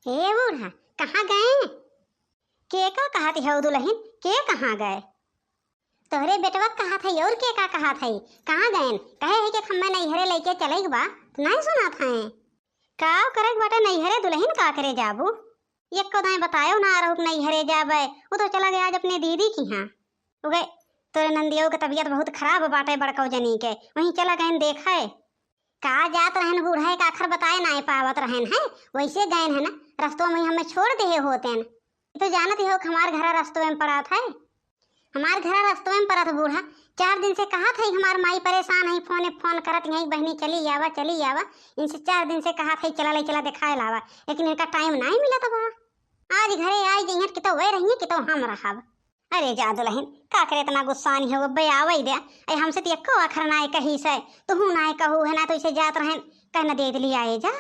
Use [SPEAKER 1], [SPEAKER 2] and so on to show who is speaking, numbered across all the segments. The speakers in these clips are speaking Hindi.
[SPEAKER 1] हे बूढ़ा, कहाँ गए? के का कहा थे हो दुल्हन, के कहाँ गए? तोहरे बेटवा कहा था और के का कहा था कहाँ गए? कहे है कि खम्मा नैहरे लेके चले बा तो नहीं सुना था का करे बाटे नैहरे दुल्हन का करे जाबू? एक को दाएं बतायो ना रहू नैहरे जाबे, वो तो चला गया आज अपने दीदी की यहाँ। हो गए तोरे नंदियों की तबीयत बहुत खराब बाटे बड़कौ जनी के, वहीं चला गए देखे का जात रहन बूढ़ा का आखिर बताए ना पावत रहन है, वैसे गए है ना रस्तों में हमें छोड़ दे होते हैं। तो जानत हो हमार घर रास्तों में पड़ा था, हमार घर रास्तों में पड़ा था बूढ़ा। 4 दिन से कहा था हमार माई परेशान है, फोन करत यही बहनी चली आवा इनसे 4 दिन से कहा था चला ले चला दिखाए लावा, लेकिन इनका टाइम नहीं मिला था। आज घरे आई जइहत कि तो वह रही कि तो हम रहब। अरे जा दुल्हन का करे इतना गुस्सा नहीं हो बे आवई दे, अरे हमसे तो एको अखर ना कही से तू ना कहू है ना, तो इसे जात रहन कहना दे दिली आए जा,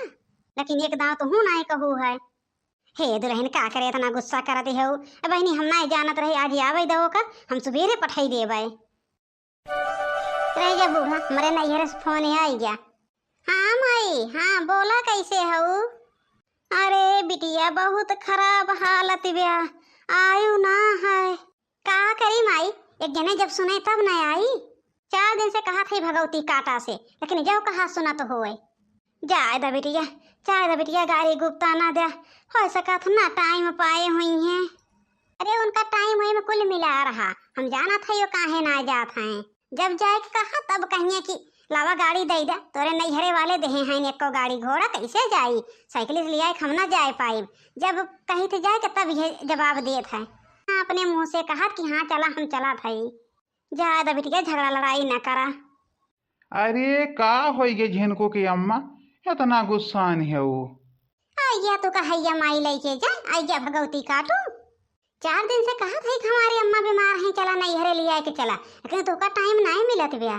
[SPEAKER 1] लेकिन एक दाव तू ना कहू है। हे दुल्हन का करे इतना गुस्सा करत हो? बहनी हम ना जानत रही, आज आवई दो का हम सुबेरे पठाई देबे। रह जा बूढ़ा, हमारे नैहरे से फोन आई गया। हाँ माई, हाँ बोला कैसे हो? अरे बिटिया बहुत खराब हालत ब्या, आयु ना है। का करी माई, एक जने जब सुने तब न आई। 4 दिन से कहा थी भगवती काटा से, लेकिन जब कहा सुना तो होए। जाए दा बिटिया गाड़ी गुप्ता ना दे हो सका था ना, टाइम पाए हुई हैं। अरे उनका टाइम वही में कुल मिला रहा, हम जाना था यो काहे ना जात हैं। जब जाए कहा तब कहिए कि लावा गाड़ी दे दे, तोरे नैहरे वाले दे हैं एको गाड़ी घोड़ा कैसे जाई, साइकिल से लिया हम ना जाए पाए। जब कहीं तो जाए तब ये जवाब देत है, अपने मुंह से कहा कि हाँ चला हम चला था। ज्यादा बिटिया झगड़ा लड़ाई न करा।
[SPEAKER 2] अरे का हो गए झिनको की अम्मा, इतना गुस्सा नहीं है वो?
[SPEAKER 1] आइया तो कहैया माई लेके जा, आइया भगवती काटू। 4 दिन से कहा था कि हमारी अम्मा बीमार हैं, चला नैहरे लिया के चला, लेकिन तो का टाइम नहीं मिलत ब्या।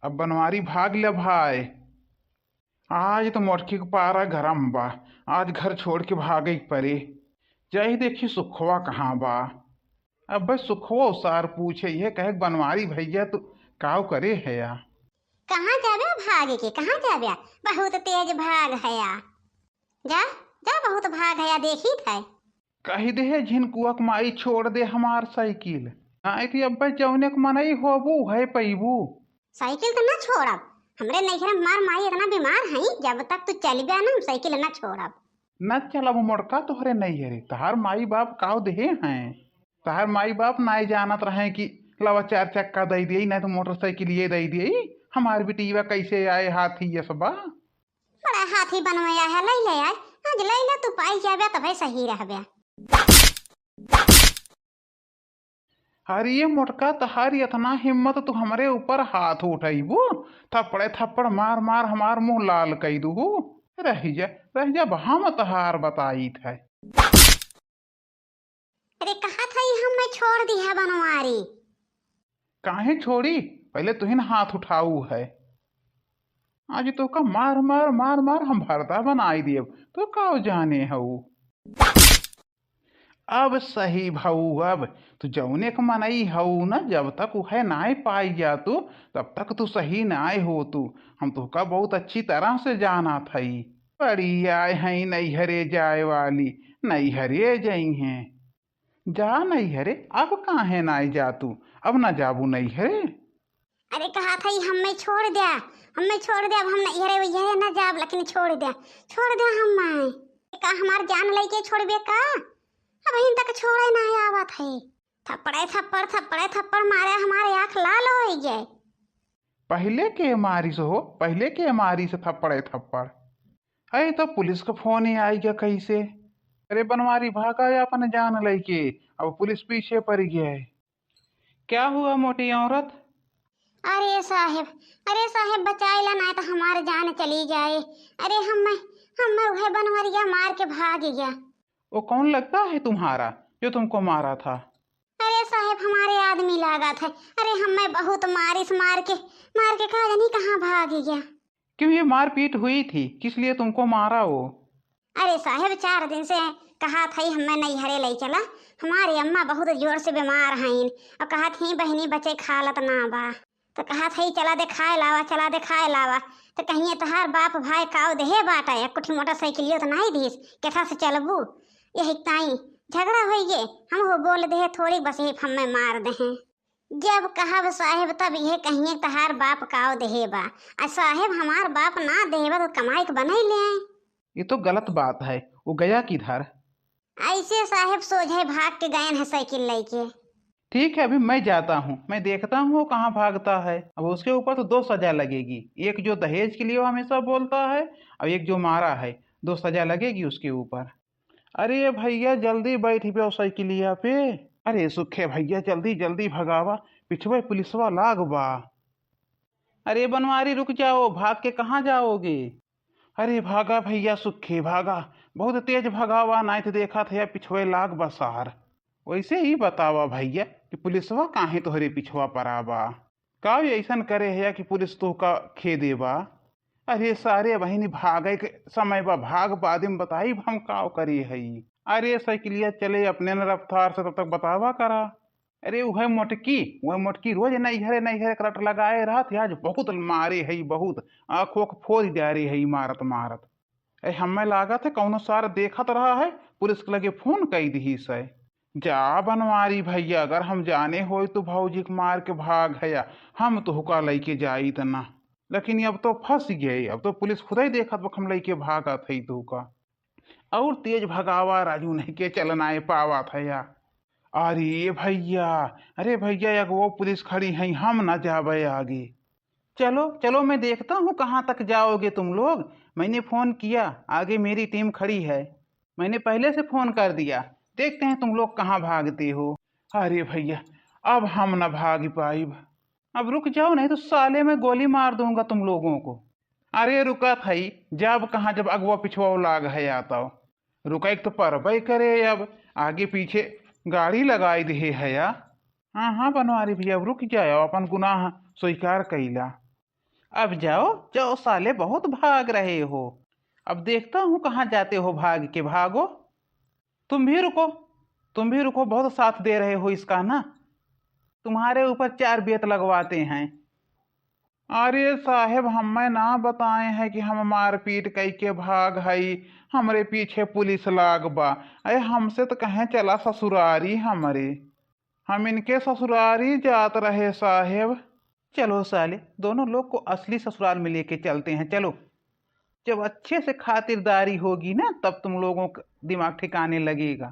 [SPEAKER 2] अब बनवारी भाग ले भाई, आज तो मोटकी के पारा गरम बा, आज घर छोड़ के भागे परे। जाही देखी सुखवा कहाँ बा। अब बस सुखवा सार पूछे ये कहे बनवारी भैया तो काव करे है या?
[SPEAKER 1] कहाँ जाबे भागे के, कहाँ जाबे? बहुत तेज भाग है या, जा जा बहुत भाग है या, देखी था।
[SPEAKER 2] कही दे झिनकुआ के माई छोड़ दे हमार साइकिल, आई थी अब जौने के मनई होबू है पैबू।
[SPEAKER 1] साइकिल तो ना छोड़ब, हमरे नैहरे मार माई इतना बीमार है, जब तक तू चल गया ना साइकिल ना छोड़ब।
[SPEAKER 2] न चलब मोड़का तोहरे नैहरे, तहार माई बाप काव दे हैं। तहार माई बाप नाई जानत रहे कि लवा 4 चक्का दे दिए, नहीं तो मोटरसाइकिल ये दे दिए। हमार बिटिया कैसे आए हाथी ये सबा?
[SPEAKER 1] बड़ा हाथी बनवाया है, ले ले आए आज, ले ले तू पाई जाबे तबे सही रहबे।
[SPEAKER 2] अरे ये मोटका तहारी इतना हिम्मत तू हमारे ऊपर हाथ उठाईबू, थप्पड़ मार मार हमार मुंह लाल कई दू। रह जा हम तहार बताई थे।
[SPEAKER 1] अरे कहा था हम मैं छोड़ दी है बनवारी।
[SPEAKER 2] काहे छोड़ी, पहले तुहिन हाथ उठाऊ है। आज तो का मार मार मार मार हम भरता बनाई दिए, तो का जाने हऊ। अब सही भाऊ, अब तू जौने के मनई हऊ न, जब तक वह नाय पाई जा तू तब तक तू सही नाय हो तू। हम तो का बहुत अच्छी तरह से जाना थई, बड़ी आए हैं नैहरे जाए वाली, नैहरे जई हैं। जा नैहरे, अब काहे नाय जा तू, अब ना जाबू नैहरे।
[SPEAKER 1] अरे कहा था हम छोड़ दिया, अब हम नैहरे वैहरे ना जाब, लेकिन छोड़ दिया हम का हमार जान लेके छोड़बे का? अब इन तक छोड़े ना आवत है, थप्पड़ मारे हमारे आँख लाल हो गए।
[SPEAKER 2] पहले के मारी से हो, पहले के मारी से थप्पड़। अरे तो पुलिस का फोन ही आई गया कैसे? अरे बनवारी भागा या अपन जान लेके, अब पुलिस पीछे पड़ गया है। क्या हुआ मोटी औरत?
[SPEAKER 1] अरे साहेब बचाइला ना तो हमारे जान चली जाए। अरे हम वह बनवरिया मार के भाग गया।
[SPEAKER 2] वो कौन लगता है तुम्हारा जो तुमको मारा था?
[SPEAKER 1] अरे साहेब हमारे आदमी लगा था। अरे हमें बहुत मार के कहा नहीं कहाँ भाग गया।
[SPEAKER 2] क्यों ये मारपीट हुई थी, किस लिए तुमको मारा वो?
[SPEAKER 1] अरे साहेब 4 दिन से कहा था हमें नैहरे ले चला, हमारी अम्मा बहुत जोर से बीमार हैं और कहा थी बहनी बचे खालत ना बा, तो कहा था चला दे खाए लावा, चला दे खाए लावा। तो कहिए तहार बाप भाई काव देहे बाटा या कुछ मोटरसाइकिलियो तो नहीं दीस, कैसा से चलबू। यही ताई झगड़ा हो गे, हम वो बोल दे थोड़ी बस ही फम्मे मार दे हैं। जब कहब साहेब तब ये कहिए तहार बाप काव देहे बा, आ साहेब हमार बाप ना देहे बा तो कमाई के बने ले आए।
[SPEAKER 2] ये तो गलत बात है। वो गया किधर?
[SPEAKER 1] ऐसे साहेब सोझे भाग के गए हैं साइकिल लेके।
[SPEAKER 2] ठीक है, अभी मैं जाता हूँ, मैं देखता हूँ वो कहाँ भागता है। अब उसके ऊपर तो 2 सजा लगेगी, एक जो दहेज के लिए वो हमेशा बोलता है और एक जो मारा है। 2 सजा लगेगी उसके ऊपर। अरे भैया जल्दी बैठ पे साइकिलिया पे। अरे सुखे भैया जल्दी जल्दी भगावा, पिछवे पुलिसवा लाग बा। अरे बनवारी रुक जाओ, भाग के कहाँ जाओगे? अरे भागा भैया सुखे भागा, बहुत तेज भगावा, नहीं तो देखा था पिछवे लाग बसार। वैसे ही बतावा भैया कि पुलिसवा काहे तोहरे पिछवा पराबा, का ऐसन करे है कि पुलिस तो का खे देबा। अरे सारे बहिनी भागे के समय बा, भाग बाद में बताई हम का करी है। अरे साइकिलिया चले अपने न रफ्तार से, तब तक बतावा करा। अरे वह मोटकी रोज नैहरे करट लगाए रहत, आज बहुत मारे है, बहुत आँखों को फोड़ जा रही है मारत मारत। अरे हमें लागत है कौनो सार देखत रहा है, पुलिस के लगे फोन कई दी से। जा बनवारी भैया, अगर हम जाने हो तो भौजी के मार के भाग है, हम तो हुका लेके जाई तना। लेकिन अब तो फंस गए, अब तो पुलिस खुद ही देखत वक्त हम लेके भागा थे तो का। और तेज भगावा राजू नहीं के चलना पावा था या। अरे भैया, अरे भैया एक वो पुलिस खड़ी है, हम ना जावे आगे। चलो चलो मैं देखता हूँ कहाँ तक जाओगे तुम लोग। मैंने फोन किया, आगे मेरी टीम खड़ी है, मैंने पहले से फोन कर दिया, देखते हैं तुम लोग कहाँ भागते हो। अरे भैया अब हम न भाग पाइब, अब रुक जाओ नहीं तो साले में गोली मार दूंगा तुम लोगों को। अरे रुका थई, जब कहाँ जब अगवा पिछवा लाग है आता रुका, एक तो परबई करे, अब आगे पीछे गाड़ी लगाई दे है या। हाँ हाँ बनवारी भैया अब रुक जाओ, अपन गुनाह स्वीकार कैला। अब जाओ जाओ साले, बहुत भाग रहे हो, अब देखता हूँ कहाँ जाते हो भाग के, भागो। तुम भी रुको, तुम भी रुको, बहुत साथ दे रहे हो इसका ना, तुम्हारे ऊपर 4 बेत लगवाते हैं। अरे साहेब हमें ना बताए हैं कि हम मारपीट कई के भाग हई, हमरे पीछे पुलिस लाग बा। अरे हमसे तो कहें चला ससुरारी हमरे, हम इनके ससुरारी जात रहे साहेब। चलो साले, दोनों लोग को असली ससुराल में लेके चलते हैं, चलो। जब अच्छे से खातिरदारी होगी ना तब तुम लोगों का दिमाग ठिकाने लगेगा।